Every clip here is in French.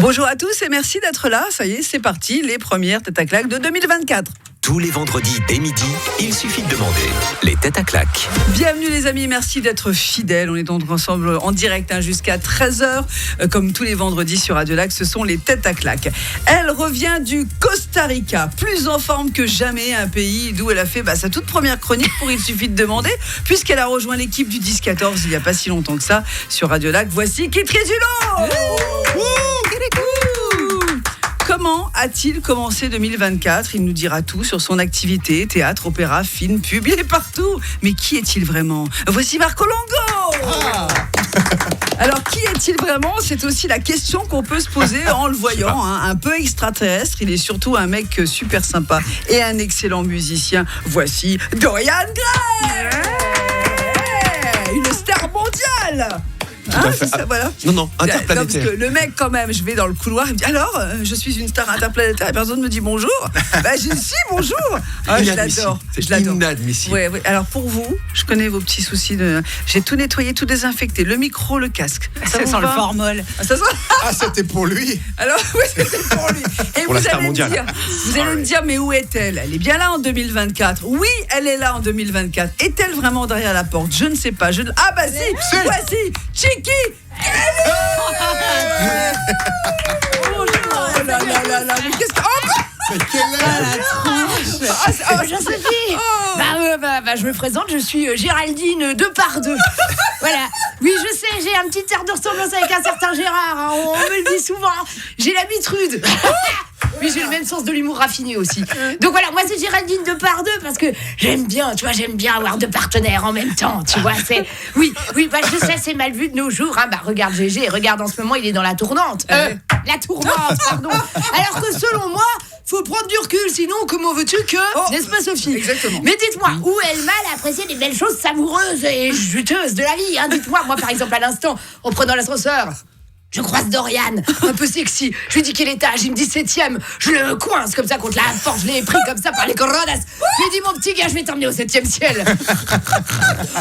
Bonjour à tous et merci d'être là. Ça y est, c'est parti, les premières têtes à claques de 2024. Tous les vendredis dès midi, il suffit de demander les têtes à claques. Bienvenue les amis, merci d'être fidèles. On est donc ensemble en direct jusqu'à 13h. Comme tous les vendredis sur Radio Lac, ce sont les têtes à claques. Elle revient du Costa Rica, plus en forme que jamais, un pays d'où elle a fait sa toute première chronique pour Il suffit de demander, puisqu'elle a rejoint l'équipe du 10-14 il n'y a pas si longtemps que ça sur Radio Lac. Voici Kit Résulo. Comment a-t-il commencé 2024 ? Il nous dira tout sur son activité, théâtre, opéra, film, pub, il est partout. Mais qui est-il vraiment ? Voici Marco Longo. Alors, qui est-il vraiment ? C'est aussi la question qu'on peut se poser en le voyant, un peu extraterrestre. Il est surtout un mec super sympa et un excellent musicien. Voici Dorian Gray, une star mondiale. Voilà. Non, interplanétaire. Non, parce que le mec, quand même, je vais dans le couloir, il me dit alors, je suis une star interplanétaire, et personne me dit bonjour. Je dis si, bonjour. Je l'adore. C'est inadmissible. Ouais. Alors pour vous, je connais vos petits soucis j'ai tout nettoyé, tout désinfecté, le micro, le casque. Ça sent le formol. C'était pour lui. Alors oui, c'était pour lui. Et pour la star mondiale. Vous allez me dire, mais où est-elle ? Elle est bien là en 2024. Oui, elle est là en 2024. Est-elle vraiment derrière la porte ? Je ne sais pas. Ah bah si. Voici Chicky. Bonjour. Oh là là là. Mais qu'est-ce que... Joséphine. Je me présente, je suis Géraldine Depardieu. Voilà. Oui, je sais, j'ai un petit air de ressemblance avec un certain Gérard. On me le dit souvent. J'ai l'habitude. Oui, j'ai le même sens de l'humour raffiné aussi. Donc voilà, moi c'est Géraldine Depardieu parce que j'aime bien avoir deux partenaires en même temps, tu vois. Oui, je sais, c'est mal vu de nos jours. Regarde GG, regarde en ce moment, il est dans la tournante. La tournante, pardon. Alors que selon moi, faut prendre du recul, sinon comment veux-tu que... N'est-ce pas Sophie ? Exactement. Mais dites-moi, où est le mal à apprécier les belles choses savoureuses et juteuses de la vie, hein ? Dites-moi, moi par exemple à l'instant, en prenant l'ascenseur... Je croise Dorian, un peu sexy. Je lui dis quel étage, il me dit 7e. Je le coince comme ça contre la porte, je l'ai pris comme ça par les coronas. Je lui dis mon petit gars, je vais t'emmener au 7e ciel.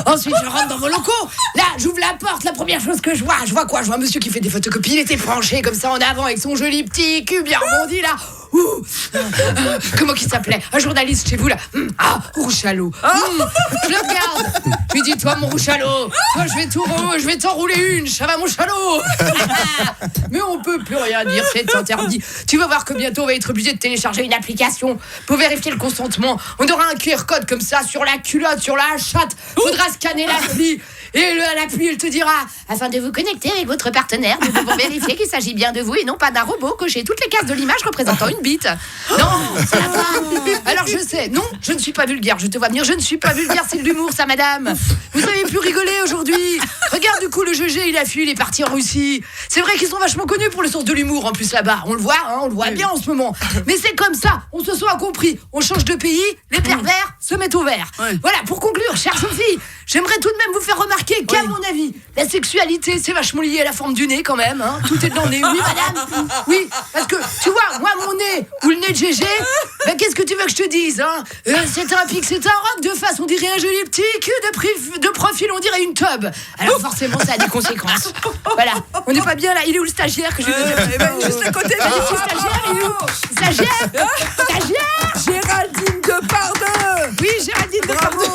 Ensuite, je rentre dans vos locaux. Là, j'ouvre la porte, la première chose que je vois quoi ? Je vois un monsieur qui fait des photocopies, il était penché comme ça en avant avec son joli petit cul bien rebondi là. Comment qu'il s'appelait ? Un journaliste chez vous là. Rouchalot. Je le regarde. Je lui dis toi mon Rouchalot, toi je vais t'enrouler une, ça va mon chalot. Mais on peut plus rien dire, c'est interdit. Tu vas voir que bientôt on va être obligé de télécharger une application pour vérifier le consentement. On aura un QR code comme ça sur la culotte, sur la chatte. Faudra scanner l'appli. Et à l'appli, il te dira afin de vous connecter avec votre partenaire, nous devons vérifier qu'il s'agit bien de vous et non pas d'un robot. Cochez toutes les cases de l'image représentant une bite. Non, ça va pas. Alors je sais, non, je ne suis pas vulgaire. Je te vois venir, je ne suis pas vulgaire, c'est de l'humour ça madame. Vous avez pu rigoler aujourd'hui. Regarde du coup le GG, il a fui, il est parti en Russie. C'est vrai qu'ils sont vachement connus pour le sens de l'humour en plus là-bas. On le voit bien en ce moment. Mais c'est comme ça, on se soit compris. On change de pays, les pervers se mettent au vert. Voilà, pour conclure, chère Sophie, j'aimerais tout de même vous faire remarquer qu'à mon avis, la sexualité, c'est vachement lié à la forme du nez quand même. Tout est dans le nez, oui madame. Oui, parce que tu vois, moi mon nez ou le nez de GG, qu'est-ce que tu veux que je te dise c'est un pic, c'est un rock, de face on dirait un joli petit cul, de profil on dirait une tub. Alors forcément ça a des conséquences. Voilà, on n'est pas bien là. Il est où le stagiaire que je vais juste à côté de le stagiaire, il est où ? Stagiaire Géraldine Depardieu. Oui, Géraldine Depardieu.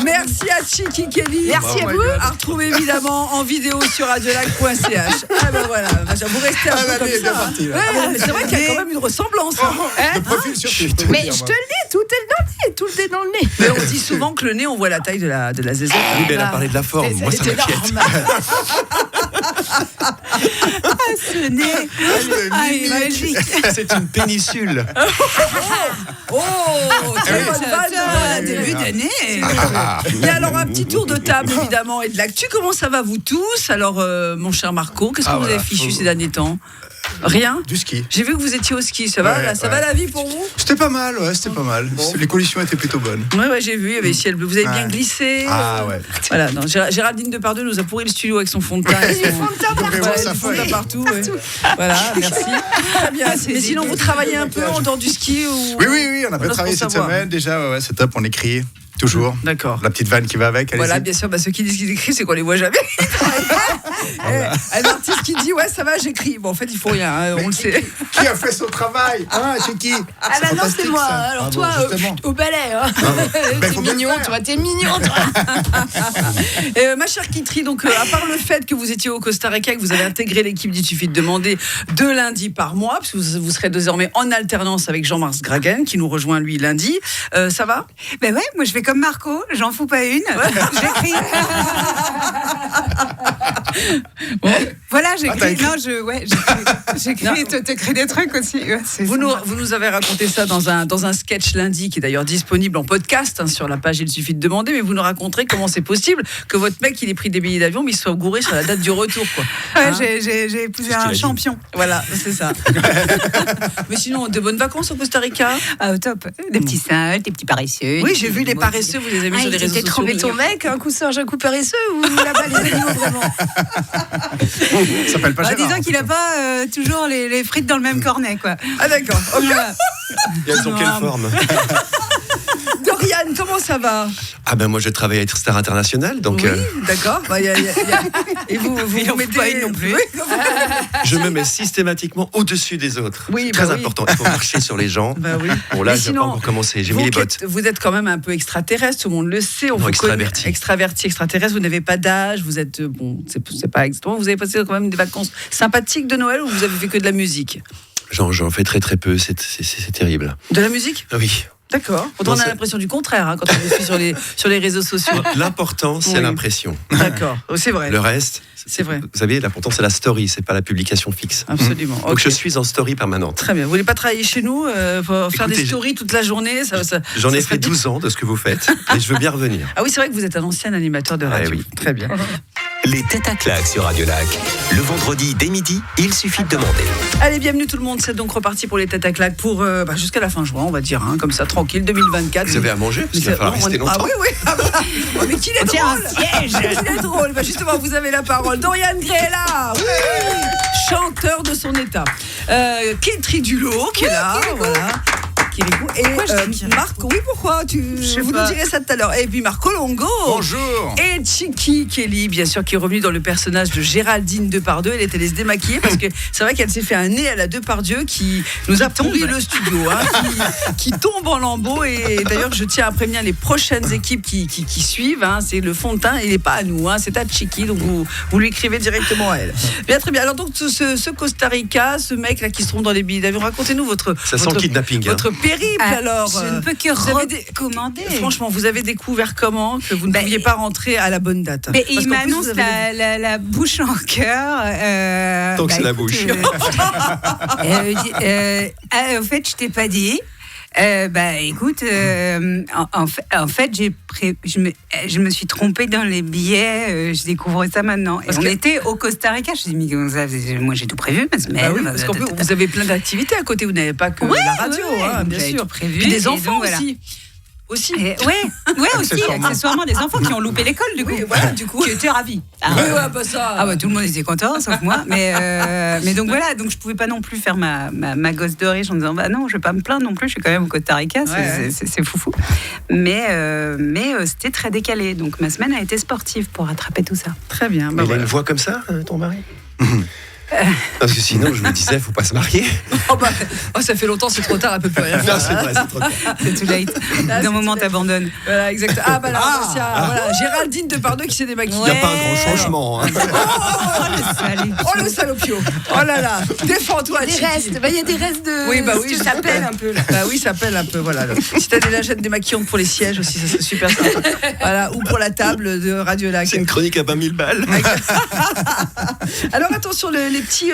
Merci à Chicky Kelly. Merci à vous. À retrouver évidemment en vidéo sur radiolac.ch. Voilà, vous restez un peu comme ça. Parti, Mais c'est vrai qu'il y a quand même une ressemblance. Le profil sur Mais je te le dis, tout est dans le nez, tout est dans le nez. Mais on dit souvent que le nez, on voit la taille de la zézette. Oui, mais elle a parlé de la forme. Moi, ça m'inquiète. Ce nez. Il est magique. C'est une péninsule. Très bonne vanne. Début d'année. Et alors, un petit tour de table, évidemment, et de l'actu. Comment ça va, vous tous ? Alors, mon cher Marco, qu'est-ce que vous avez fichu ces derniers temps ? Rien ? Du ski. J'ai vu que vous étiez au ski, ça va ça va la vie pour vous ? C'était pas mal, Les conditions étaient plutôt bonnes. Ouais, j'ai vu, il y avait ciel bleu. Vous avez bien glissé. Ouais. Voilà, non, Géraldine Depardieu nous a pourri le studio avec son fond de teint. Du fond de teint partout. Voilà, merci. Très bien. Mais sinon, vous travaillez un peu en dehors du ski ou... Oui, on a bien travaillé cette semaine déjà. C'est top, on est crié. Toujours. D'accord. La petite vanne qui va avec, allez-y. Voilà, bien sûr, ceux qui disent qu'ils écrivent, c'est qu'on les voit jamais. Un artiste qui dit ouais, ça va, j'écris. Bon, en fait, il faut rien, hein, on le sait. Qui a fait son travail? C'est qui? Ah bah non, c'est moi. Alors toi, au balai. Hein. Ben, T'es faut bien mignon, le faire. toi, t'es mignon, toi. Ma chère Kitri, donc à part le fait que vous étiez au Costa Rica, que vous avez intégré l'équipe d'Il suffit de demander 2 lundis par mois, parce que vous serez désormais en alternance avec Jean-Marc Gragen, qui nous rejoint lui lundi. Ça va? Ben ouais, moi je fais comme Marco, j'en fous pas une. J'écris. Bon. Voilà, t'as j'écris. écrit. Non, j'écris. T'écris des trucs aussi. Ouais, Vous nous avez raconté ça dans un sketch lundi, qui est d'ailleurs disponible en podcast sur la page Il suffit de demander, mais vous nous raconterez comment c'est possible que votre mec il ait pris des billets d'avion, mais il soit gouré sur la date du retour, quoi. Ouais, Hein? j'ai épousé un champion. Voilà, c'est ça. Mais sinon, de bonnes vacances au Costa Rica? Ah, au top. Des petits singes, des petits paresseux. Oui, j'ai vu les paresseux, vous les avez mis sur les réseaux sociaux. trempé ton mec, un coup singe, un coup paresseux, ou là-bas les animaux vraiment? Ça s'appelle pas Gérard. Disons qu'il a pas toujours les frites dans le même cornet, quoi. Ah d'accord. Ok. Voilà. Et elles ont Non. quelle forme? Dorian, comment ça va? Ah ben moi je travaille à être star international, donc Oui, d'accord. Bah, et vous mettez pas une non plus. Oui, je me mets systématiquement au-dessus des autres. Oui, C'est bah très oui. important, il faut marcher sur les gens. bah oui. Bon là Mais j'ai pas encore commencé, j'ai vous mis les qui bottes. vous êtes quand même un peu extraterrestre, tout le monde le sait. On Non, vous extraverti. connaît. Extraverti, extraterrestre. Vous n'avez pas d'âge. Vous êtes bon, c'est pas exactement. Vous avez passé quand même des vacances sympathiques de Noël ou vous avez fait que de la musique? J'en fais très très peu, c'est terrible. De la musique? Oui. D'accord. Pourtant, Non, on a c'est- l'impression du contraire hein, quand on les suit sur les réseaux sociaux. L'important c'est Oui. l'impression. D'accord. C'est vrai. Le reste, C'est vrai. Vous savez, l'important c'est la story, c'est pas la publication fixe. Absolument. Donc Ok. je suis en story permanente. Très bien. Vous voulez pas travailler chez nous pour faire des Écoutez, stories toute la journée J'en ça ai serait fait 12 ans de ce que vous faites, et je veux bien revenir. Ah oui, c'est vrai que vous êtes un ancien animateur de radio. oui. Très bien. Les têtes à claques sur Radio Lac. Le vendredi dès midi, il suffit de demander. Allez, bienvenue tout le monde. C'est donc reparti pour les têtes à claques pour jusqu'à la fin juin, on va dire, hein, comme ça, tranquille, 2024. Vous avez à manger, parce qu'il va falloir rester longtemps. Ah oui, oui. Ah bah, oh, mais qu'il est drôle. siège. Qu'il est drôle. Bah, justement, vous avez la parole. Dorian Gray est là. Oui. Chanteur de son état. Kitri Dulot qui est là. Voilà. Kirikou. Et Marc, oui, pourquoi vous nous direz ça tout à l'heure. Et puis Marco Longo. Bonjour. Et Chiki Kelly, bien sûr, qui est revenue dans le personnage de Géraldine Depardieu. Elle est allée se démaquiller parce que c'est vrai qu'elle s'est fait un nez à la Depardieu qui nous a pourri le studio, hein, qui tombe en lambeaux. Et d'ailleurs, je tiens à prévenir les prochaines équipes qui suivent. Hein, c'est le fond de teint, il n'est pas à nous, hein, c'est à Chiki. Donc vous lui écrivez directement à elle. Bien, très bien. Alors donc ce Costa Rica, ce mec là qui se trompe dans les billets d'avion, racontez-nous votre Ça sent le kidnapping. Hein. votre périple alors. Je ne peux que vous avez recommander. Franchement, vous avez découvert comment que vous ne pouviez pas rentrer à la bonne date? Mais Parce il qu'en plus, m'annonce vous avez- la bouche en cœur. Tant que c'est la écoute, bouche. En fait, je t'ai pas dit. Écoute, en fait, je me suis trompée dans les billets. Je découvre ça maintenant. Et Parce on que- était au Costa Rica. Je me suis dit, mais moi j'ai tout prévu. Ma semaine. Bah oui, parce qu'en plus, vous avez plein d'activités à côté. Vous n'avez pas que la radio, hein, bien j'avais sûr. tout prévu. Puis des Et enfants donc, voilà. aussi. Ouais, aussi, accessoirement des enfants qui ont loupé l'école, du coup. Oui, voilà, du coup. Qui étaient ravis. Oui, ouais, bah ça. Ah bah tout le monde était content, sauf moi. Mais donc voilà, donc je pouvais pas non plus faire ma gosse de riche en disant bah non, je vais pas me plaindre non plus, je suis quand même au Costa Rica, c'est foufou. Mais c'était très décalé, donc ma semaine a été sportive pour rattraper tout ça. Très bien. Mais Bah il a voilà. une voix comme ça, ton mari? Parce que sinon, je me disais, faut pas se marier. Ça fait longtemps, c'est trop tard, elle peut plus rien faire. Non, c'est vrai, c'est trop tard. C'est too late. Là, D'un c'est moment too late. t'abandonnes. Voilà, exactement. Ah bah là, voilà, Géraldine Depardieu qui s'est démaquillée. Il n'y a pas un grand changement. Hein. Oh le salopio. Oh là là. Défends-toi, Des Chiki. restes. Bah, il y a des restes de. Oui, bah oui, ça pèle un peu là. Bah oui, ça pèle un peu, voilà. Si t'as des lingettes démaquillantes pour les sièges aussi, ça serait super sympa. Voilà, ou pour la table de Radio Lac. C'est une chronique à 20 000 balles. Alors attention, les petits,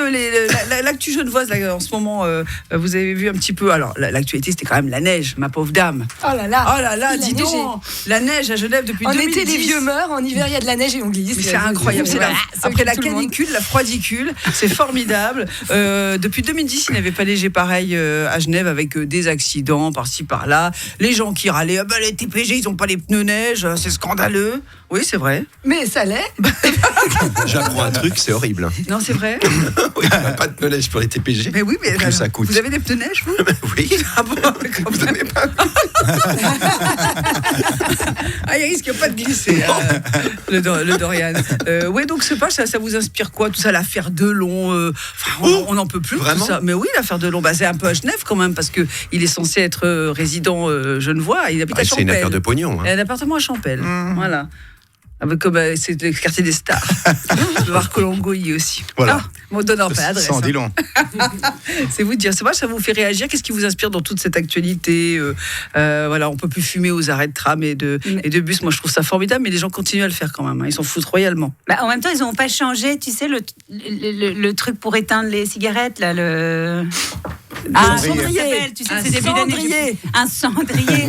l'actu genevoise là, en ce moment, vous avez vu un petit peu. Alors l'actualité, c'était quand même la neige, ma pauvre dame. Oh là là. Oh là là, Il a dis neigé. donc, la neige à Genève depuis En 2010. été, les vieux meurent. En hiver, il y a de la neige et on glisse. Mais c'est incroyable. C'est Voilà, ça après occupe la tout le monde. canicule, la froidicule, c'est formidable. Depuis 2010, il n'avait pas neigé pareil à Genève avec des accidents par-ci par-là. Les gens qui râlaient, ah ben, les TPG, ils n'ont pas les pneus neige, c'est scandaleux. Oui, c'est vrai. Mais ça l'est. J'apprends un truc, c'est horrible. Non, c'est vrai. Oui, pas de pneus neige pour les TPG. Mais oui, mais Plus ça coûte. vous avez des pneus neige, vous? Oui. Ah bon? Vous donnez pas. Ah, il risque pas de glisser, le Dorian. Ouais, donc c'est pas ça vous inspire quoi, tout ça, l'affaire Delon? On n'en peut plus. Vraiment tout ça. Mais oui, l'affaire Delon, c'est un peu à Genève quand même, parce que il est censé être résident genevois. Il habite à Champel. C'est une affaire de pognon. Il a un appartement à Champel. Voilà. C'est le quartier des stars. Marco Longo y est aussi. Voilà. On donne pas l'adresse. Ça en dit long. C'est vous dire. C'est vrai, ça vous fait réagir. Qu'est-ce qui vous inspire dans toute cette actualité? Voilà, on peut plus fumer aux arrêts de tram et de bus. Moi, je trouve ça formidable, mais les gens continuent à le faire quand même. Ils s'en foutent royalement. En même temps, ils n'ont pas changé, tu sais, le truc pour éteindre les cigarettes, là, un cendrier. Tu sais, c'est début d'année. Un cendrier.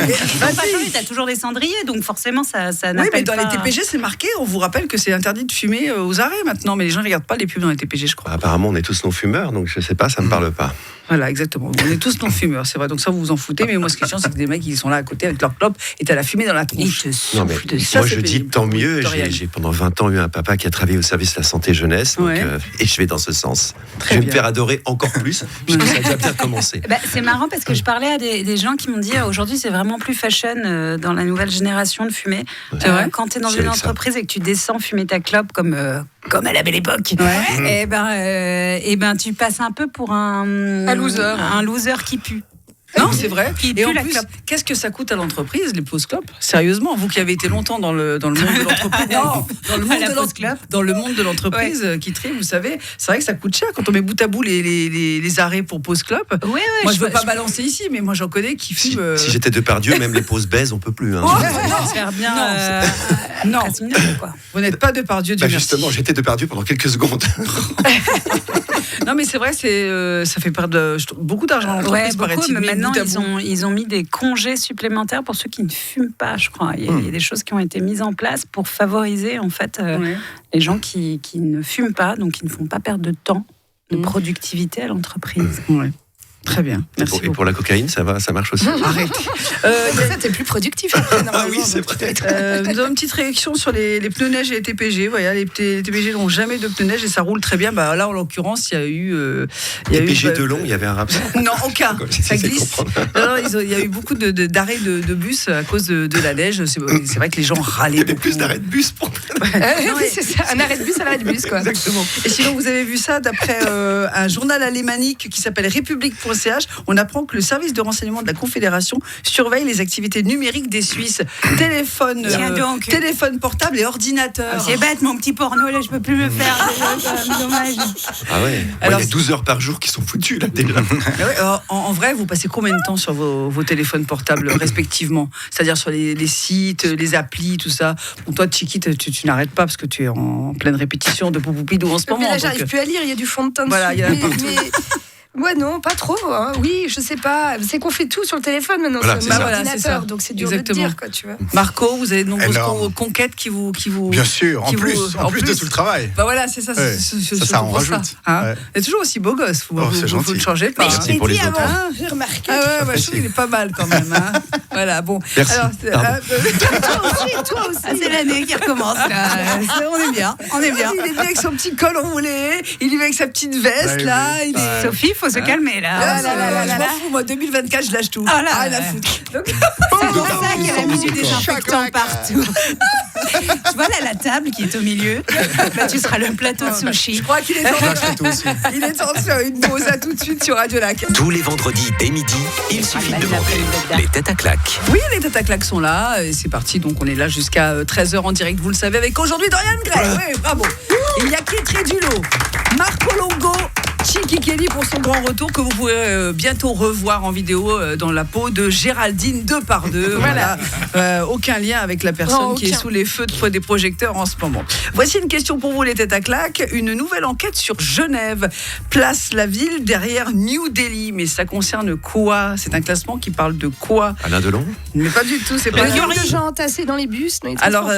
Tu as toujours des cendriers, donc forcément, ça n'appelle pas. Oui, mais dans les TPG, c'est marqué. On vous rappelle que c'est interdit de fumer aux arrêts maintenant, mais les gens ne regardent pas les pubs dans les TPG, je crois. Apparemment, on est tous non-fumeurs, donc je sais pas, ça me parle pas. Voilà, exactement. On est tous non-fumeurs, c'est vrai. Donc ça, vous vous en foutez. Mais moi, ce qui est chiant, c'est que des mecs, ils sont là à côté avec leur clope et t'as la fumée dans la tronche. Non, mais moi, je dis tant mieux. J'ai pendant 20 ans eu un papa qui a travaillé au service de la santé jeunesse, donc, et je vais dans ce sens. Je vais me faire adorer encore plus, puisque ça a déjà bien commencé. C'est marrant parce que je parlais à des gens qui m'ont dit aujourd'hui, c'est vraiment plus fashion dans la nouvelle génération de fumer. Quand tu es dans une entreprise et que tu descends fumer ta clope comme à la belle époque, et ben tu passes un peu pour un loser qui pue. Non, c'est vrai. Et en plus, qu'est-ce que ça coûte à l'entreprise, les pauses clopes? Sérieusement, vous qui avez été longtemps dans le monde de l'entreprise, dans le monde de l'entreprise qui trie, vous savez, c'est vrai que ça coûte cher quand on met bout à bout les arrêts pour pause clope. Moi, je veux pas balancer ici, mais moi, j'en connais qui fument. Si j'étais Depardieu, même les pauses baise, on peut plus. Hein. Faire bien. Non. Vous n'êtes pas Depardieu du justement, j'étais Depardieu pendant quelques secondes. Non, mais c'est vrai, ça fait perdre beaucoup d'argent à l'entreprise, paraît-il. Mais maintenant, ils ont mis des congés supplémentaires pour ceux qui ne fument pas, je crois. Il y a des choses qui ont été mises en place pour favoriser, en fait, les gens qui ne fument pas, donc qui ne font pas perdre de temps, de productivité à l'entreprise. Ouais. Très bien. Merci et pour la cocaïne, ça marche aussi. Arrête. Ça, t'es plus productif après, normalement. Ah oui, c'est vrai. Nous avons une petite réaction sur les pneus neige et les TPG. Voilà, les TPG n'ont jamais de pneus neige et ça roule très bien. Là, en l'occurrence, il y a eu. TPG de long, il y avait un rap. Non, aucun. Ça glisse. Non, il y a eu beaucoup d'arrêts de bus à cause de la neige. C'est vrai que les gens râlaient. Il y avait plus d'arrêts de bus pour. Oui, c'est ça. Un arrêt de bus à l'arrêt de bus, quoi. Exactement. Et sinon, vous avez vu ça d'après un journal alémanique qui s'appelle République.ch. On apprend que le service de renseignement de la Confédération surveille les activités numériques des Suisses. Téléphone portable et ordinateur. C'est bête, mon petit porno, là, je peux plus le faire. Dommage. Ah ouais. Alors, il y a 12 heures par jour qui sont foutues, là, déjà. En vrai, vous passez combien de temps sur vos téléphones portables respectivement? C'est-à-dire sur les sites, les applis, tout ça. Bon, toi, Chiki, tu n'arrêtes pas parce que tu es en pleine répétition de Poupoupidou en ce moment. Mais là, j'arrive plus à lire, il y a du fond de teint dessus. Voilà, il y a partout. Ouais, non, pas trop. Hein. Oui, je sais pas. C'est qu'on fait tout sur le téléphone maintenant, voilà, sur l'ordinateur, donc c'est dur de dire, quoi, tu vois. Marco, vous avez de nombreuses conquêtes qui vous. Bien sûr, en plus de tout le travail. Voilà, c'est ça. Ça en rajoute. Hein. Il est toujours aussi beau gosse. Vous ne changez pas. Mais je l'ai dit avant, j'ai remarqué. Je trouve qu'il est pas mal quand même. Hein. Voilà, bon. Merci. Alors, toi aussi. C'est l'année qui recommence, là. On est bien. Il est bien avec son petit col enroulé. Il est avec sa petite veste, là. Sophie, faut se calmer là. Je m'en fous, moi 2024 je lâche tout. La foutre. C'est pour ça qu'elle a mis du désinfectant partout. Tu vois là la table qui est au milieu. Là tu seras le plateau de sushi. Je crois qu'il est temps de faire une pause. À tout de suite sur Radio Lac. Tous les vendredis dès midi, il suffit de demander les têtes à claques. Oui, les têtes à claques sont là. Et c'est parti, donc on est là jusqu'à 13h en direct, vous le savez, avec aujourd'hui Dorian Gray. Oui, bravo. Il y a qui est très du lot. Marco Longo, Chiki Kelly pour son grand retour que vous pourrez bientôt revoir en vidéo dans la peau de Géraldine Depardieu. Voilà. Aucun lien avec la personne qui est sous les feux des projecteurs en ce moment. Voici une question pour vous les têtes à claques. Une nouvelle enquête sur Genève place la ville derrière New Delhi. Mais ça concerne quoi? C'est un classement qui parle de quoi? Alain Delon? Mais pas du tout. C'est pas le nombre de gens entassés dans les bus. Alors,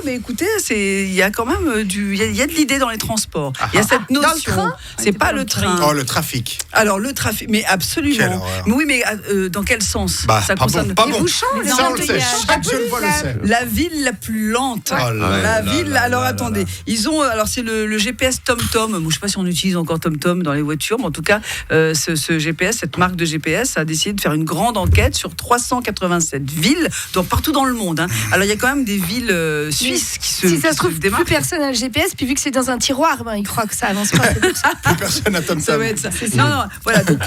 mais écoutez, il y a quand même il y a de l'idée dans les transports. Il y a cette notion. C'est pas le train. Oh, le trafic. Alors, le trafic, mais absolument. Mais oui, mais dans quel sens? Ça concerne les bouchons, ça, on le sait. Chaque jeune voix le sait. La ville la plus lente. Alors, attendez. Ils ont, alors c'est le GPS TomTom. Moi, je sais pas si on utilise encore TomTom dans les voitures, mais en tout cas, ce GPS, cette marque de GPS, a décidé de faire une grande enquête sur 387 villes, partout dans le monde. Alors, il y a quand même des villes suisses qui se. Si ça se trouve, démarquent. plus personne n'a le GPS, puis vu que c'est dans un tiroir, il croit que ça avance pas. Plus personne n'a TomTom. Ça va être ça. Non, voilà. Donc,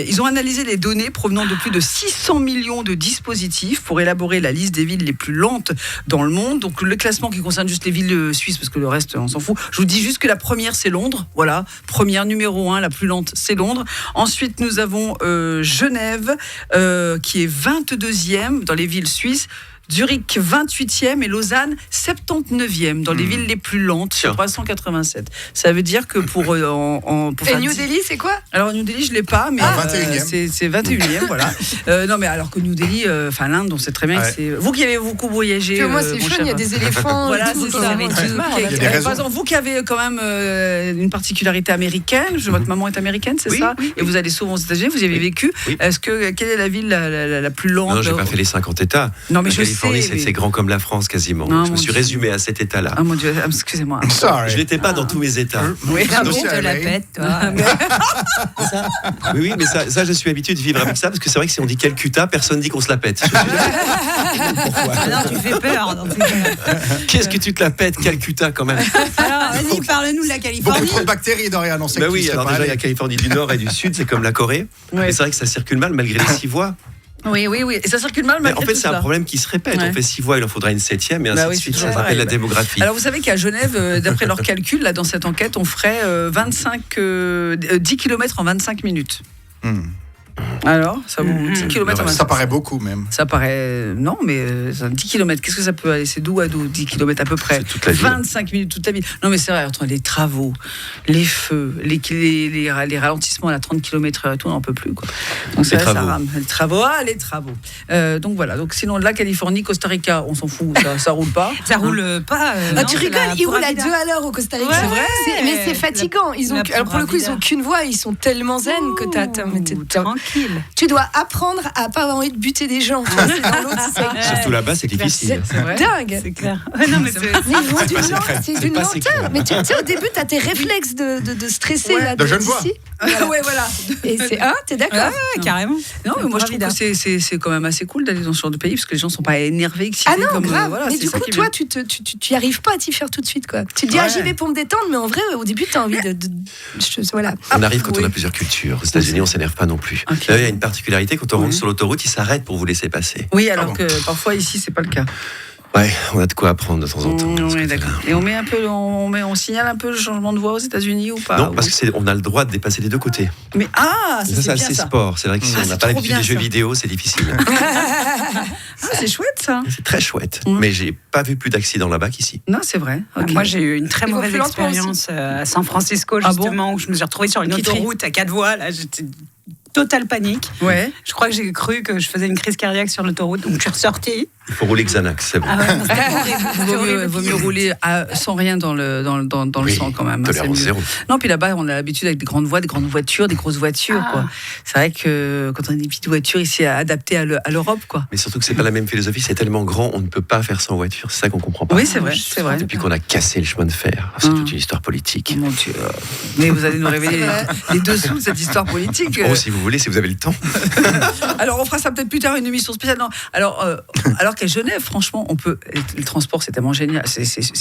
ils ont analysé les données provenant de plus de 600 millions de dispositifs pour élaborer la liste des villes les plus lentes dans le monde. Donc, le classement qui concerne juste les villes suisses, parce que le reste, on s'en fout. Je vous dis juste que la première, c'est Londres. Voilà. Première, numéro 1, la plus lente, c'est Londres. Ensuite, nous avons Genève, qui est 22e dans les villes suisses. Zurich 28e et Lausanne 79e dans les villes les plus lentes sur 387. Ça veut dire que pour et New Delhi, c'est quoi? Alors New Delhi, je l'ai pas, mais 21e. C'est 21e, voilà. Non, mais alors que New Delhi, l'Inde, on sait très bien que c'est. Vous qui avez beaucoup voyagé. Moi, c'est fun, il y a des éléphants. Voilà, c'est ça. Par exemple, vous qui avez quand même une particularité américaine, votre maman est américaine, c'est ça? Et vous allez souvent aux États-Unis, vous y avez vécu. Quelle est la ville la plus lente? Non, j'ai pas fait les 50 États. Non, mais je sais. C'est grand comme la France quasiment. Non, je me suis résumé à cet état-là. Ah mon Dieu, excusez-moi. Je n'étais pas dans tous mes états. Oui, te la pète, toi. Oui, mais ça, je suis habitué de vivre avec ça parce que c'est vrai que si on dit Calcutta, personne dit qu'on se la pète. Pourquoi? Non, tu fais peur. Qu'est-ce que tu te la pètes, Calcutta, quand même? Alors, vas-y, parle-nous de la Californie. Beaucoup trop de bactéries, Dorian. On sait oui, alors déjà, il y a Californie du Nord et du Sud, c'est comme la Corée. Mais c'est vrai que ça circule mal malgré les 6 voies. Oui. Et ça circule mal malgré en fait, tout c'est un problème qui se répète. On fait 6 voix, il en faudra une 7e et ainsi de suite. Ça s'appelle la démographie. Alors, vous savez qu'à Genève, d'après leurs calculs, là, dans cette enquête, on ferait 10 km en 25 minutes. Alors, ça vous 10 km en 25. Ça paraît beaucoup même. Ça paraît. Non, mais 10 km, qu'est-ce que ça peut aller? C'est d'où à d'où? 10 km à peu près. C'est toute la ville. 25 minutes, toute la ville. Non, mais c'est vrai, entre les travaux, les feux, les ralentissements à la 30 km/h, tout, on n'en peut plus, quoi. Donc, ça rame. Les travaux. Donc, voilà. Donc, sinon, la Californie, Costa Rica, on s'en fout, ça roule pas. Ça roule pas. Tu rigoles, ils roulent à 2 à l'heure au Costa Rica. Ouais, c'est vrai. Mais c'est fatigant. Alors, pour le coup, ils n'ont qu'une voix, ils sont tellement zen que t'es tranquille. Tu dois apprendre à pas avoir envie de buter des gens. C'est dans l'autre, surtout là-bas, c'est difficile. C'est dingue. C'est clair. Non, mais c'est d'une lenteur. Mais tu sais, au début, tu as tes réflexes de stresser. Ouais, là, de jeune voix. Voilà. Et c'est t'es d'accord? Ouais, carrément. Non, mais moi je trouve que c'est quand même assez cool d'aller dans ce genre de pays parce que les gens sont pas énervés, excités. Ah non, comme, grave. Voilà, mais du coup, toi, tu y arrives pas à t'y faire tout de suite, quoi. Tu te dis, j'y vais pour me détendre, mais en vrai, au début, tu as envie voilà. On arrive quand on a plusieurs cultures. Aux États-Unis, on s'énerve pas non plus. Il y a une particularité, quand on rentre sur l'autoroute, ils s'arrêtent pour vous laisser passer. Oui, alors que parfois ici, c'est pas le cas. Ouais, on a de quoi apprendre de temps en temps. Oui, d'accord. Et on signale un peu le changement de voie aux États-unis ou pas? Non, parce qu'on a le droit de dépasser les deux côtés. Mais c'est bien ça. Sport. C'est vrai que si on n'a pas l'habitude des jeux vidéo, c'est difficile. C'est chouette ça. C'est très chouette. Mais j'ai pas vu plus d'accidents là-bas qu'ici. Non, c'est vrai. Okay. Moi, j'ai eu une très mauvaise expérience à San Francisco justement, où je me suis retrouvée sur une autoroute à 4 voies. Là, j'étais totale panique. Ouais. Je crois que j'ai cru que je faisais une crise cardiaque sur l'autoroute, donc je suis ressortie. Il faut rouler Xanax, c'est bon. Vaut mieux rouler sans rien dans le sang quand même. Tolérance zéro. Non, puis là-bas, on a l'habitude avec des grandes voies, des grandes voitures, des grosses voitures. Quoi. C'est vrai que quand on a des petites voitures ici, adaptées à l'Europe, quoi. Mais surtout que c'est pas la même philosophie, c'est tellement grand, on ne peut pas faire sans voiture. C'est ça qu'on comprend pas. Oui, c'est vrai. Depuis qu'on a cassé le chemin de fer, c'est toute une histoire politique. Mon Dieu. Mais vous allez nous révéler les dessous de cette histoire politique. Oh, si vous voulez, si vous avez le temps. Alors, on fera ça peut-être plus tard, une émission spéciale. Non. Alors qu'à Genève, franchement, les transports, c'est tellement génial.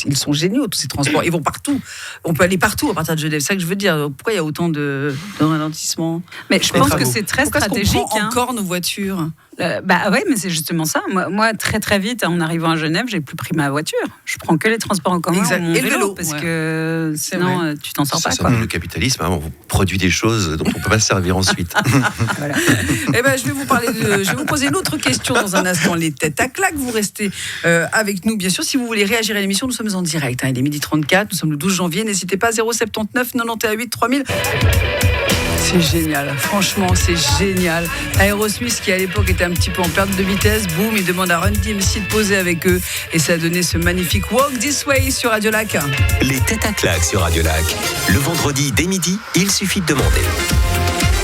Ils sont géniaux, tous ces transports. Ils vont partout. On peut aller partout à partir de Genève. C'est ça que je veux dire. Pourquoi il y a autant de ralentissement? Mais je pense que c'est très stratégique. Pourquoi est-ce qu'on prend encore nos voitures? Ouais, mais c'est justement ça. Moi, très très vite, en arrivant à Genève, j'ai plus pris ma voiture. Je prends que les transports en commun ou mon vélo, parce que sinon tu t'en sors pas. C'est le capitalisme, on vous produit des choses dont on ne peut pas se servir ensuite. Voilà. Je vais vous poser une autre question dans un instant. Les têtes à claque, vous restez avec nous, bien sûr. Si vous voulez réagir à l'émission, nous sommes en direct. Il est 12h34, nous sommes le 12 janvier. N'hésitez pas, 079 91 8 3000. C'est génial, franchement, c'est génial. Aerosmith, qui à l'époque était un petit peu en perte de vitesse, boum, il demande à Run DMC de poser avec eux. Et ça a donné ce magnifique Walk This Way sur Radio Lac. Les têtes à claques sur Radio Lac. Le vendredi dès midi, il suffit de demander.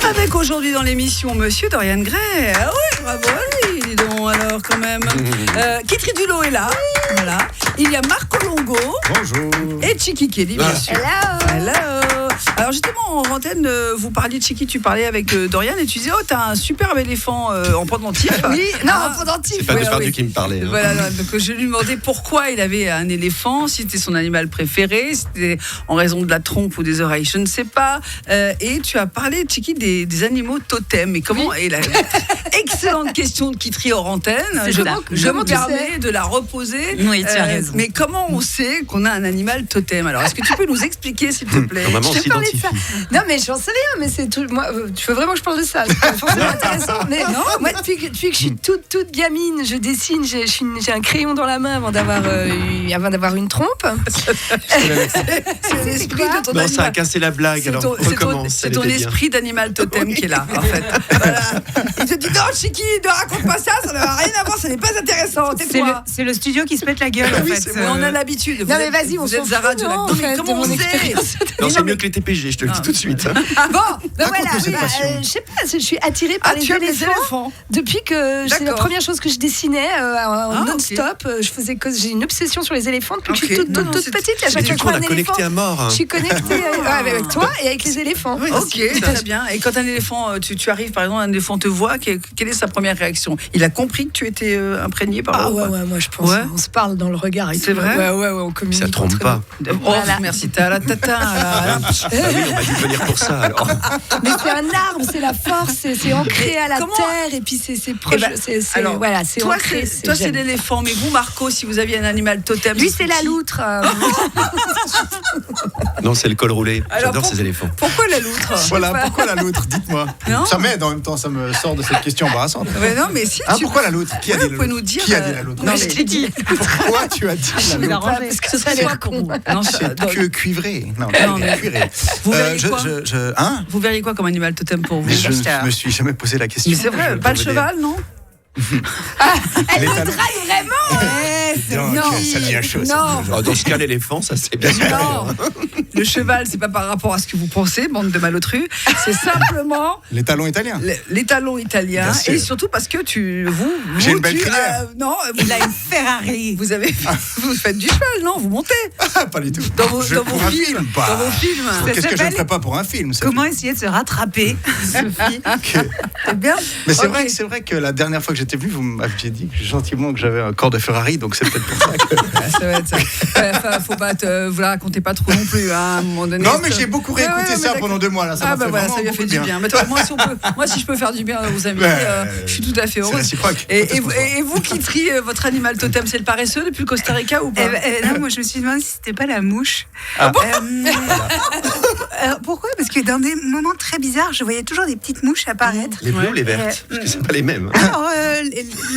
Avec aujourd'hui dans l'émission Monsieur Dorian Gray. Ah oui, bravo à lui, dis donc, alors quand même. Kitri Dulot est là. Voilà. Il y a Marco Longo. Bonjour. Et Chiki Kelly, bien sûr. Hello. Alors justement, en antenne, vous parliez de Chiki, tu parlais avec Dorian et tu disais, oh, t'as un superbe éléphant en pendentif. Oui, non, en pendentif. C'est pas Depardieu qui me parlait. Hein. Voilà, donc je lui demandais pourquoi il avait un éléphant, si c'était son animal préféré, si c'était en raison de la trompe ou des oreilles, je ne sais pas. Et tu as parlé, Chiki, des animaux totems. Et comment et la excellente question de Kitri hors antenne. Je me permets de la reposer. Oui, tu as raison. Mais comment on sait qu'on a un animal totem? Alors, est-ce que tu peux nous expliquer, s'il te plaît? Maman Je t'ai parlé de s'identifie. ça. Non, mais j'en sais rien, mais c'est tout. Moi, tu veux vraiment que je parle de ça? C'est pas forcément intéressant. Mais non, moi, depuis que je suis toute gamine, je dessine, j'ai un crayon dans la main avant d'avoir une trompe. C'est l'esprit de ton Non, animal. ça a cassé la blague. C'est Alors, ton, recommence. c'est ton esprit d'animal totem qui est là, en fait. Voilà. Il te dit non, Chiki, ne raconte pas ça, ça n'a rien à voir, ça n'est pas intéressant. Tais-toi. C'est le studio qui se pète la gueule, en Oui, fait. on a l'habitude. Non, mais vas-y, on vous s'en êtes à fout, Radio Lac. non, Non, mais en fait, comment de on mon sait? expérience. Non, c'est mieux que les TPG, je te le dis tout de suite. Hein. Bon, ben voilà, Raconte-nous cette oui, passion. je sais pas, je suis attirée par Tu aimes les éléphants. depuis que c'est la D'accord. première chose que je dessinais Ah, non-stop. Je faisais j'ai une obsession sur les éléphants depuis que je suis Ok. toute Non, non, c'est- petite. À Et chaque du fois coup, que on je a vois un connecté éléphant, à mort. Hein. je suis connectée avec toi et avec les éléphants. Ok, très bien. Et quand un éléphant, tu arrives, par exemple, un éléphant te voit, quelle est sa première réaction? Il a compris que tu étais imprégné par Ah là ou pas? ouais, moi je pense. Ouais. On se parle dans le regard. et C'est tout. vrai Ouais, on communique. Ça trompe entre pas. Oh, Voilà. merci, t'as la tata. Ah oui, on m'a dit de venir pour ça. Alors. nous. Mais c'est un arbre, c'est la force, c'est ancré à la comment- terre et puis c'est proche. Eh ben, c'est alors, voilà, c'est toi, ancré. toi, c'est j'aime. l'éléphant. Mais vous, Marco, si vous aviez un animal totem, Lui, c'est la qui? loutre. Non, c'est le col roulé. Alors, J'adore ces éléphants. Pourquoi la loutre? Voilà, pourquoi la loutre? Dites-moi. Non. Ça m'aide en même temps, ça me sort de cette question embarrassante. Ouais, non, mais si Hein, tu. pourquoi la loutre? Qui a Ouais, dit vous la pouvez loutre? nous dire. Qui a dit la loutre? Non, Je mais t'ai dit. Pourquoi tu as dit la Je vais loutre? l'arranger. Parce que ce Ça serait serait con. Non, ça- C'est que cuivré. Non, mais- cuivré. Vous verriez quoi Hein? Vous verriez quoi comme animal totem pour vous? Mais je Castor. me suis jamais posé la question. Mais c'est vrai, Je pas le peux vous cheval, non? Elle Les le talons. drague vraiment. dire. Non, ok, ça devient chaud. Non. Oh, dans ce cas, l'éléphant, ça c'est bien. Non, le cheval, c'est pas par rapport à ce que vous pensez, bande de malotrus. C'est simplement Les talons italiens. les talons italiens Bien sûr. et surtout parce que J'ai une belle crinière. non, Il a une Ferrari. vous faites du cheval, non? Vous montez Pas du tout. dans vos Pour un films. film, pas. Dans vos films. Qu'est-ce que je ne s'appelle ferais pas pour un film ça Comment essayer de se rattraper, Sophie? Ok. C'est bien. Mais c'est Ok. vrai que la dernière fois que j'étais venu, vous m'aviez dit gentiment que j'avais un corps de Ferrari, donc c'est peut-être pour ça que. Ça va être ça. Ouais, enfin, faut pas vous la racontez pas trop non plus, hein, à un moment donné. Non, mais j'ai beaucoup réécouté Ouais, ça mais pendant 2 mois là. Ça Ah m'a bah fait voilà, vraiment ça lui a beaucoup fait de du bien. Mais toi, moi, si je peux faire du bien à vos amis, je suis tout à fait C'est heureuse. réciproque. Et vous qui triez votre animal totem, c'est le paresseux depuis le Costa Rica ou pas? Non, moi je me suis demandé si c'était pas la mouche. Ah. Pourquoi? Parce que dans des moments très bizarres, je voyais toujours des petites mouches apparaître. Les bleues ou les vertes Parce que c'est pas les mêmes. Alors,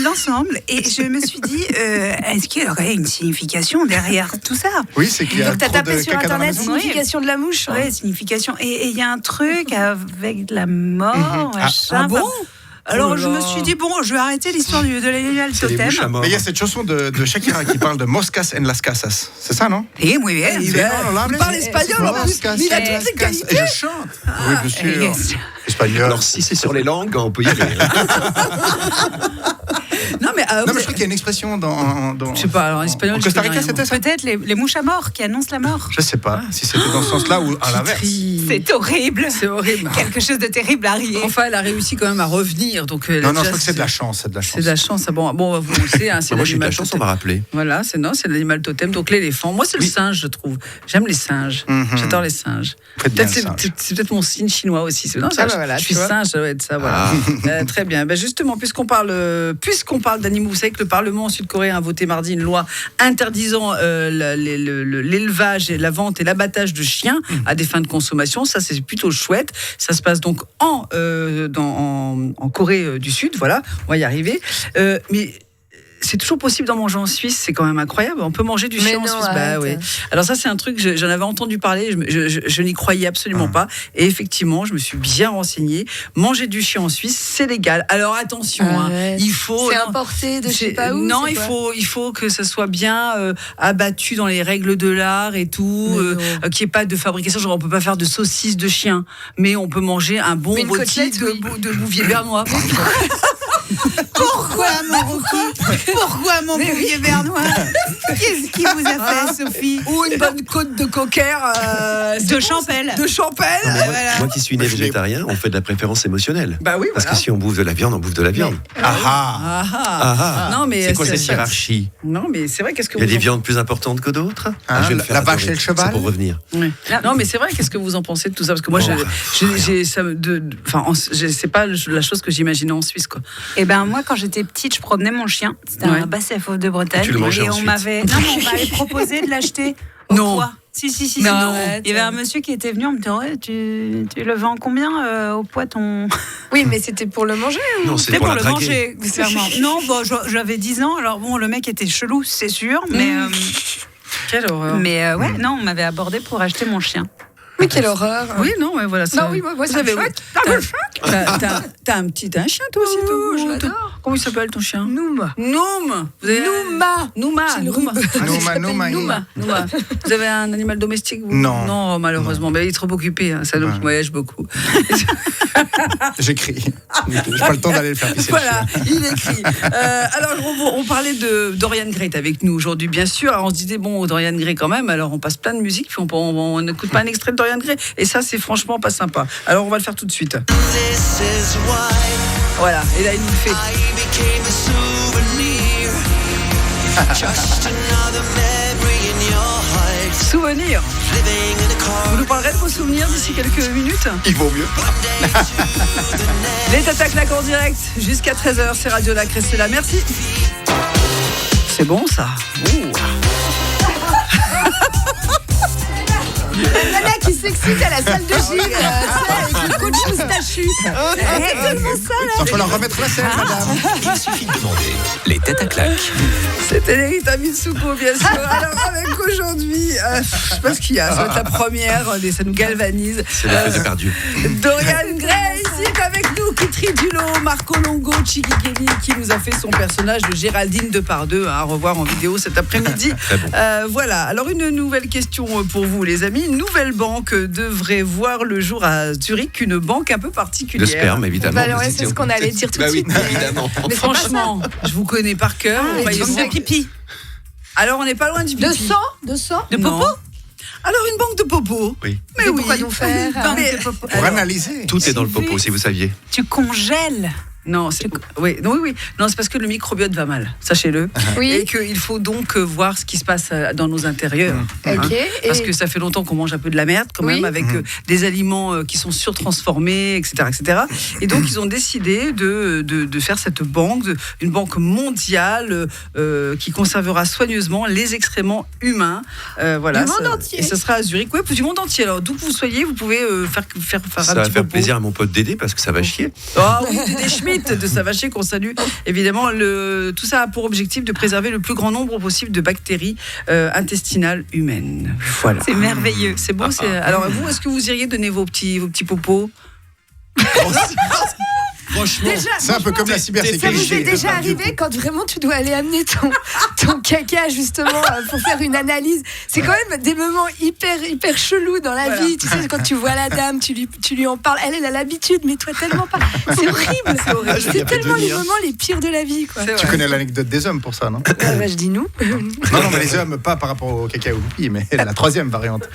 l'ensemble. Et je me suis dit, est-ce qu'il y aurait une signification derrière tout ça? Oui, c'est qu'il y a Donc t'as trop de tapé sur caca dans la internet maison. signification de la mouche. Ouais, signification. Et il y a un truc avec de la mort, machin. Ah bon? Alors Oh là je me là. suis dit, bon, je vais arrêter l'histoire de l'animal C'est les totem. bouches à mort. Mais il y a cette chanson de Shakira qui parle de Moscas en las casas. C'est ça, non? Et muy bien. Il parle espagnol en plus, mais il a toutes ses qualités. Et je chante. Oui, bien sûr. yes. Espagnol. Alors si c'est sur les langues, on peut y aller. Non, mais, Non, mais je crois qu'il y a une expression dans. je sais pas, alors en espagnol, Au je Costa connais Rica, rien, c'était ça? Peut-être les mouches à mort qui annoncent la mort. Je sais pas si c'était dans ce sens-là ou à l'inverse. C'est horrible. C'est horrible. Quelque chose de terrible arrive. Enfin, elle a réussi quand même à revenir. Donc, Non, je crois que c'est de la chance. C'est de la chance. C'est de la chance. Ah bon, vous le savez, hein, c'est Moi j'ai eu de la l'animal chance, on totem. m'a rappelé. Voilà, c'est l'animal totem. Donc l'éléphant. Moi, c'est le singe, je trouve. J'aime les singes. J'adore les singes. Faites bien Peut-être le singe. c'est peut-être mon signe chinois aussi. Non, Ah bah voilà, je tu suis vois. singe, ça doit être ça. Voilà. Très bien. Ben justement, puisqu'on parle d'animaux, vous savez que le Parlement sud-coréen a voté mardi une loi interdisant l'élevage et la vente et l'abattage de chiens à des fins de consommation. Ça, c'est plutôt chouette. Ça se passe donc en Corée du Sud. Voilà, on va y arriver. Mais c'est toujours possible d'en manger en Suisse, c'est quand même incroyable. On peut manger du chien en Suisse. Bah, ouais. Alors ça, c'est un truc, j'en avais entendu parler, je n'y croyais absolument pas. Et effectivement, je me suis bien renseignée. Manger du chien en Suisse, c'est légal. Alors attention, il faut... C'est importé de je sais pas où. Non, il faut que ça soit bien abattu dans les règles de l'art et tout, qu'il n'y ait pas de fabrication. Genre, on peut pas faire de saucisses de chien, mais on peut manger un bon rôti de bouvier bernois. Pourquoi mon Rocky? Pourquoi mon bouvier bernois? Qu'est-ce qui vous a fait, Sophie? Ou une bonne côte de cocker de Champel. De Champel. Moi qui suis né végétarien, on fait de la préférence émotionnelle. Bah oui, parce que si on bouffe de la viande, on bouffe de la viande. Non, mais c'est quoi cette hiérarchie? Non, mais c'est vrai, qu'est-ce que il y a des viandes plus importantes que d'autres. La vache et le cheval. C'est pour revenir. Oui. Non, mais c'est vrai, qu'est-ce que vous en pensez de tout ça? Parce que moi, c'est pas la chose que j'imaginais en Suisse, quoi. Eh ben moi, quand j'étais petite, je promenais mon chien. C'était un Basset Fauve de Bretagne. Tu le mangeais et on m'avait proposé de l'acheter au poids. Si. Non. Il y avait un monsieur qui était venu, on me disait ouais, tu le vends combien au poids ton... Oui, mais c'était pour le manger ou... Non, c'était pour le manger, clairement. Non, bon, j'avais 10 ans, alors bon, le mec était chelou, c'est sûr, mais... Quelle horreur. Mais non, on m'avait abordé pour acheter mon chien. Mais quelle horreur. Oui, non, ouais, voilà. Non, oui, moi, ça me choque. T'as un chien, toi aussi, toi? Je l'adore. Comment il s'appelle, ton chien? Noum. Vous avez Nouma. Vous avez un animal domestique, vous? Non, malheureusement. Mais il est trop occupé, ça nous voyage beaucoup. J'écris. J'ai pas le temps d'aller le faire pisser. Voilà, il écrit. Alors, on parlait de Dorian Gray avec nous aujourd'hui, bien sûr. Alors, on se disait, bon, Dorian Gray quand même, alors on passe plein de musique, puis on n'écoute pas un extrait de Dorian Gray. Et ça, c'est franchement pas sympa. Alors, on va le faire tout de suite. Voilà, et là, il nous le fait. Souvenirs. Vous nous parlerez de vos souvenirs d'ici quelques minutes? Il vaut mieux. Les Tata Claque en direct jusqu'à 13h, c'est Radio Lac, restez là, merci. C'est bon ça. Nana qui s'excite à la salle de gym, avec le coach moustachu. C'est tellement ça, là. Il va falloir remettre la scène, madame. Il suffit de demander. Les têtes à claques. C'était Nerita Mitsuko, bien sûr. Alors, avec aujourd'hui, je sais pas ce qu'il y a, ça va être la première, ça nous galvanise. C'est la fête de perdu. Dorian Gray, ici, est avec nous, Kitri Dulo, Marco Longo, Chiki Kelly, qui nous a fait son personnage de Géraldine Depardieu, à revoir en vidéo cet après-midi. Voilà, alors une nouvelle question pour vous, les amis. Une nouvelle banque devrait voir le jour à Zurich, une banque un peu particulière. De sperme, évidemment. Bah alors, c'est ce qu'on allait dire tout de suite. Évidemment. Mais franchement, je vous connais par cœur. De pipi. Alors, on n'est pas loin du pipi. De sang De popo. Alors, une banque de popo. Oui. Mais oui. Pourquoi nous faire Pour analyser. Tout est dans le popo, si vous saviez. Tu congèles. Non, oui. Non, c'est parce que le microbiote va mal, sachez-le. Oui. Et qu'il faut donc voir ce qui se passe dans nos intérieurs. Ok. Parce que ça fait longtemps qu'on mange un peu de la merde, quand même, avec des aliments qui sont surtransformés, etc. Et donc, ils ont décidé de faire cette banque, une banque mondiale qui conservera soigneusement les excréments humains. Voilà, du monde entier. Et ce sera à Zurich. Oui, du monde entier. Alors, d'où que vous soyez, vous pouvez faire un petit Ça va faire plaisir à mon pote Dédé parce que ça va chier. Ah oui, Dédé Schmitt de Savaché qu'on salue. Évidemment, tout ça a pour objectif de préserver le plus grand nombre possible de bactéries intestinales humaines. Voilà. C'est merveilleux. C'est beau. Alors vous, est-ce que vous iriez donner vos petits popos? Franchement, c'est un peu comme la cybersécurité. Ça vous est déjà arrivé quand vraiment tu dois aller amener ton caca justement pour faire une analyse? C'est quand même des moments hyper chelous dans la vie. Tu sais, quand tu vois la dame, tu lui en parles. Elle a l'habitude, mais toi tellement pas. C'est horrible. C'est tellement les moments les pires de la vie, quoi. Tu connais l'anecdote des hommes pour ça, non? Je dis nous. Non, mais les hommes, pas par rapport au caca ou au pipi, mais la troisième variante.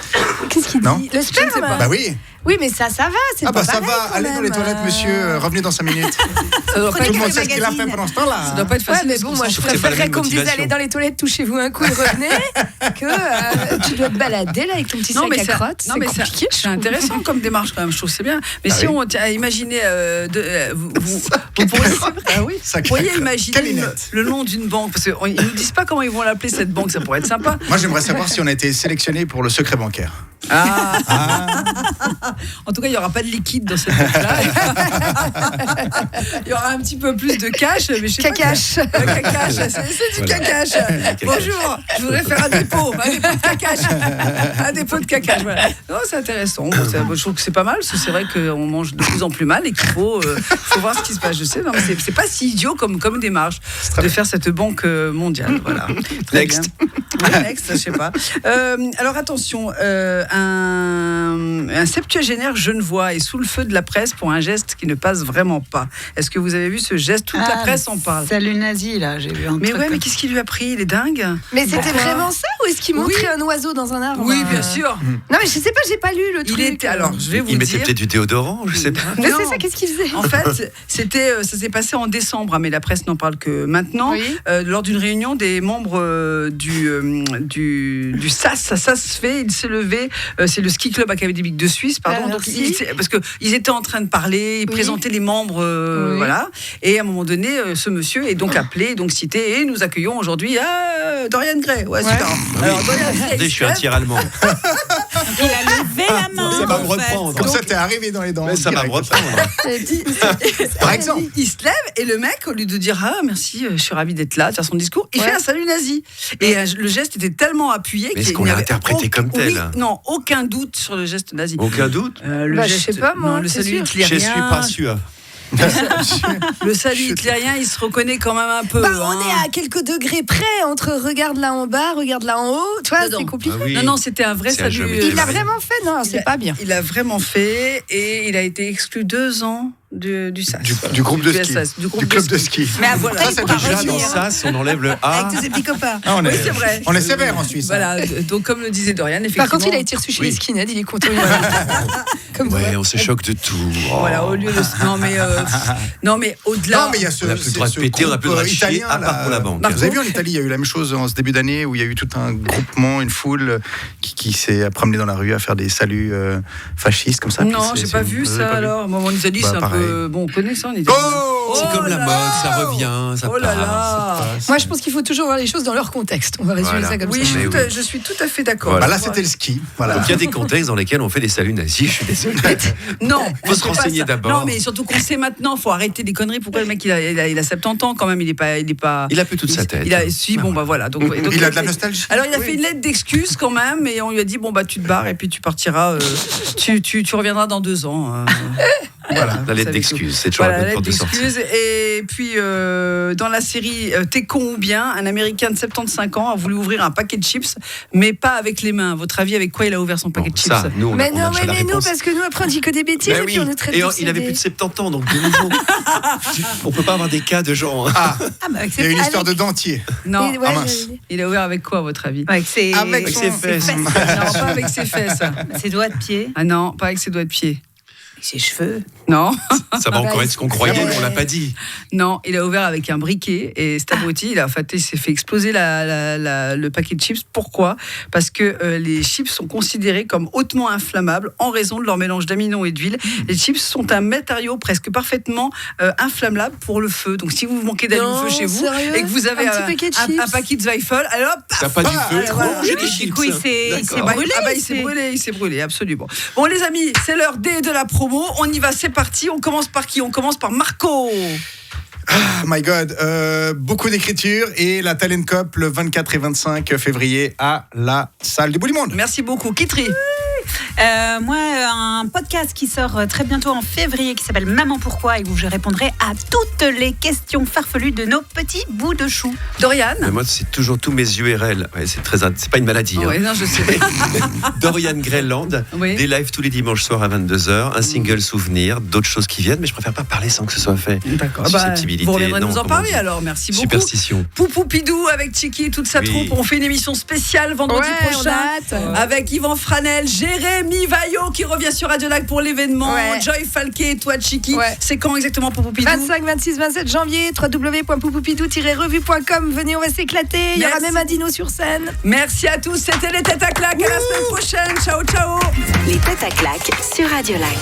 Qu'est-ce qu'il dit? Le sperme? Bah oui. Oui, mais ça va. C'est pas ça pareil, va. Allez dans les toilettes, monsieur. Revenez dans 5 minutes. Ça doit pas Tout le monde sait ce qu'il a fait pendant ce temps-là. Ça doit pas être facile. Ouais, mais bon, moi je C'est pas la préférerais même qu'on me dise motivation. allez dans les toilettes, touchez-vous un coup et revenez, que tu dois te balader là avec ton petit sac à crottes. Non, mais c'est compliqué. c'est intéressant comme démarche quand même. Je trouve que c'est bien. Mais si on imaginez, vous pourriez imaginer le nom d'une banque, parce qu'ils nous disent pas comment ils vont l'appeler cette banque. Ça pourrait être sympa. Moi, j'aimerais savoir si on a été sélectionné pour le secret bancaire. En tout cas, il n'y aura pas de liquide dans cette tête-là. Il y aura un petit peu plus de cash. Mais je sais Cacache. Cacache, c'est du cacache. Bonjour, je voudrais faire un dépôt de cacache. Un dépôt de cacache, voilà. Non, c'est intéressant. Bon, je trouve que c'est pas mal, parce que c'est vrai qu'on mange de plus en plus mal et qu'il faut voir ce qui se passe. Je sais, non, mais c'est pas si idiot comme démarche de faire cette banque mondiale. Voilà. Next. Next, je sais pas. Alors attention, un septuagénaire genevois est sous le feu de la presse pour un geste qui ne passe vraiment pas. Est-ce que vous avez vu ce geste? Toute la presse en parle. Salut nazi, là, j'ai vu un Mais truc. ouais, mais qu'est-ce qu'il lui a pris? Il est dingue. Mais c'était vraiment ça ou est-ce qu'il montrait un oiseau dans un arbre? Oui, bien sûr. Non, mais je sais pas, j'ai pas lu le truc. Il était, alors, je vais vous Il mettait dire. peut-être du déodorant, je sais pas. Mais Non. c'est ça, qu'est-ce qu'il faisait? En fait, ça s'est passé en décembre, mais la presse n'en parle que maintenant. Oui. Lors d'une réunion des membres du SAS, ça se fait. Il s'est levé. C'est le ski club académique de Suisse, pardon. Donc, parce que ils étaient en train de parler, ils présentaient les membres, voilà. Et à un moment donné, ce monsieur est donc appelé, donc cité, et nous accueillons aujourd'hui Dorian Gray. Ouais, super. Alors, Dorian Gray, Attendez, je suis un tir allemand. Il a levé la main. Ça va me en fait. reprendre. Comme ça, t'es arrivé dans les dents. Mais ça va me reprendre. Par exemple. Il se lève et le mec, au lieu de dire merci, je suis ravi d'être là, de faire son discours, il fait un salut nazi. Et le geste était tellement appuyé Mais est-ce qu'il qu'on n'y l'a avait interprété comme tel? Oui, non, aucun doute sur le geste nazi. Aucun doute. Le Bah, je geste, sais pas, moi, non, le c'est salut sûr. hitlérien. Je suis pas sûr. Le salut hitlérien, il se reconnaît quand même un peu. Bah, on est à quelques degrés près entre regarde là en bas, regarde là en haut. Tu vois, Dedans. c'est compliqué. Ah oui. Non, c'était un vrai C'est à salut. jamais. Il l'a vraiment fait, non, c'est pas bien. Il a vraiment fait et il a été exclu 2 ans du SAS. Du groupe de ski. SAS, du club de ski. Mais après, Ça, il c'est pourra déjà Déjà dans revenir. ça, si on enlève le A. Avec tous ses petits copains. Ah, Oui, c'est vrai. On est sévère en Suisse. Voilà, donc comme le disait Dorian, effectivement. Par contre, il a été reçu chez les skinheads, il est content. Comme Ouais, on se choque de tout. Oh. Voilà, au lieu de. Non, mais au-delà. Non, mais il y a ce. On n'a plus le droit de péter, on n'a plus le droit de chier, à part pour la banque. Marco. Vous avez vu en Italie, il y a eu la même chose en ce début d'année où il y a eu tout un groupement, une foule qui s'est promené dans la rue à faire des saluts fascistes comme ça. Non, Puis j'ai pas vu vous avez ça pas vu alors. Moi, en Italie, Bah, c'est un pareil. peu. Bon, on connaît ça en Italie. Oh C'est comme la là mode, ça revient, ça Oh là part. là. Moi, je pense qu'il faut toujours voir les choses dans leur contexte. On va résumer Voilà. ça comme Oui, ça. je suis tout à fait d'accord. Voilà. Bah là, c'était le ski. Voilà. Donc il y a des contextes dans lesquels on fait des saluts nazis, je suis désolé. Non, Faut se c'est pas renseigner ça. d'abord. Non, mais surtout qu'on sait maintenant, faut arrêter des conneries. Pourquoi le mec il a 70 ans quand même, il est pas. Il a plus toute sa tête. Il a si bon bah voilà. Donc Il a de la nostalgie. Alors il a fait une lettre d'excuse quand même, et on lui a dit bon bah tu te barres et puis tu partiras. Tu reviendras dans 2 ans. Voilà. La lettre Vous savez d'excuse, tout. c'est toujours Voilà, la bonne lettre porte de sortie. d'excuse. Et puis dans la série T'es con ou bien, un Américain de 75 ans a voulu ouvrir un paquet de chips, mais pas avec les mains. À votre avis, avec quoi il a ouvert son paquet Bon, de chips? ça, nous, on a Mais on a non, déjà la mais nous, réponse. parce que nous, après, on dit que des bêtises Ben et puis on est très et il avait plus de 70 ans, donc de nouveau, on peut pas avoir des cas de gens. Ah, bah, avec il y a ses, une histoire de dentier. Non. Et ouais, Ah, mince. Il a ouvert avec quoi, à votre avis? avec ses, Avec ses fesses. Non, pas avec ses fesses. ses doigts de pied, Ah non, pas avec ses doigts de pied. ses cheveux. Non, Ça va encore bah, être ce qu'on croyait, mais on l'a pas dit. non, il a ouvert avec un briquet et cet abruti, il s'est fait exploser le paquet de chips. Pourquoi? Parce que les chips sont considérés comme hautement inflammables en raison de leur mélange d'amidon et d'huile. Les chips sont un matériau presque parfaitement inflammable pour le feu. Donc si vous manquez d'allume-feu chez vous sérieux et que vous avez Un petit paquet de chips. un paquet de Zweifel, alors paf, T'as pas du feu. voilà. J'ai des Du chips. coup, il s'est D'accord. brûlé. il s'est brûlé, absolument. Bon, les amis, c'est l'heure de la promo. On y va, c'est parti. On commence par qui? On commence par Marco. Oh my God, beaucoup d'écriture et la Talent Cup le 24 et 25 février à la salle du Bout du Monde. Merci beaucoup. Kitri. Moi, un podcast qui sort très bientôt en février qui s'appelle Maman Pourquoi et où je répondrai à toutes les questions farfelues de nos petits bouts de chou. Dorian. Mais moi, c'est toujours tous mes URL. Ouais, c'est pas une maladie. Ouais, non, je sais. Dorian Greyland, Oui. des lives tous les dimanches soirs à 22h, un single souvenir, d'autres choses qui viennent, mais je préfère pas parler sans que ce soit fait. D'accord. Susceptibilité, Vous reviendrez non, nous en comment on parler dit alors. Merci beaucoup. Superstition. Poupou Pidou avec Chiki et toute sa Oui. troupe. On fait une émission spéciale vendredi Ouais, on prochain a hâte. avec Yvan Franel, Jérémy Vaillot qui revient sur Radio Lac pour l'événement. Ouais. Joy Falquet et toi Chiki. Ouais. C'est quand exactement Poupou Pidou? 25, 26, 27 janvier, www.poupoupidou-revue.com. Venez, on va s'éclater. Il y aura Merci. même un dino sur scène. Merci à tous. C'était les têtes à claques. À la semaine prochaine. Ciao, ciao. Les têtes à claques sur Radio Lac.